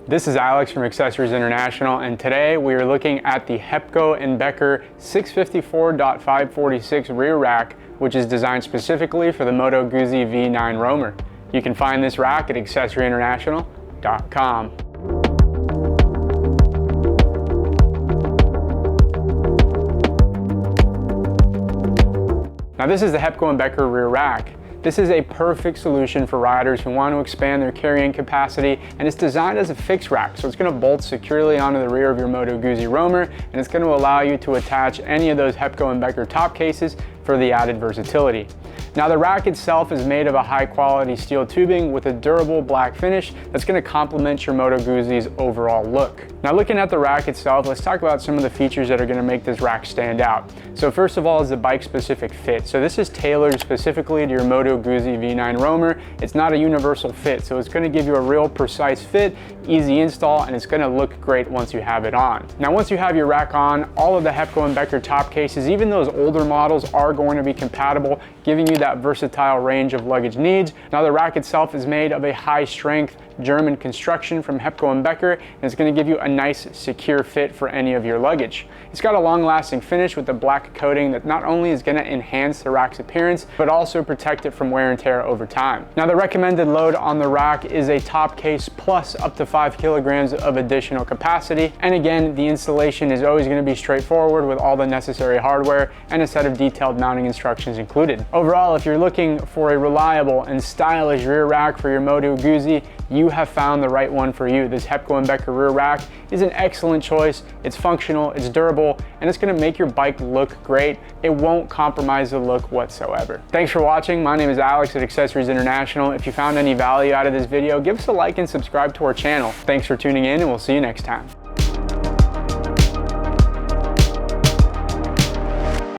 This is Alex from Accessories International, and today we are looking at the Hepco Becker 654.546 rear rack, which is designed specifically for the Moto Guzzi V9 Roamer. You can find this rack at accessoryinternational.com. Now this is the Hepco Becker rear rack. This is a perfect solution for riders who want to expand their carrying capacity, and it's designed as a fixed rack, so it's going to bolt securely onto the rear of your Moto Guzzi Roamer, and it's going to allow you to attach any of those Hepco Becker top cases for the added versatility. Now the rack itself is made of a high quality steel tubing with a durable black finish that's going to complement your Moto Guzzi's overall look. Now looking at the rack itself, let's talk about some of the features that are going to make this rack stand out. So first of all is the bike specific fit. So this is tailored specifically to your Moto Guzzi V9 Roamer. It's not a universal fit, so it's going to give you a real precise fit, easy install, and it's going to look great once you have it on. Now once you have your rack on, all of the Hepco Becker top cases, even those older models, are going to be compatible, giving you that versatile range of luggage needs. Now the rack itself is made of a high strength German construction from Hepco Becker, and it's going to give you a nice secure fit for any of your luggage. It's got a long lasting finish with the black coating that not only is going to enhance the rack's appearance, but also protect it from wear and tear over time. Now the recommended load on the rack is a top case plus up to 5 kilograms of additional capacity. And again, the installation is always going to be straightforward with all the necessary hardware and a set of detailed mounting instructions included. Overall, if you're looking for a reliable and stylish rear rack for your Moto Guzzi, you have found the right one for you. This Hepco Becker rear rack is an excellent choice. It's functional, it's durable, and it's going to make your bike look great. It won't compromise the look whatsoever. Thanks for watching. My name is Alex at Accessories International. If you found any value out of this video, give us a like and subscribe to our channel. Thanks for tuning in, and we'll see you next time.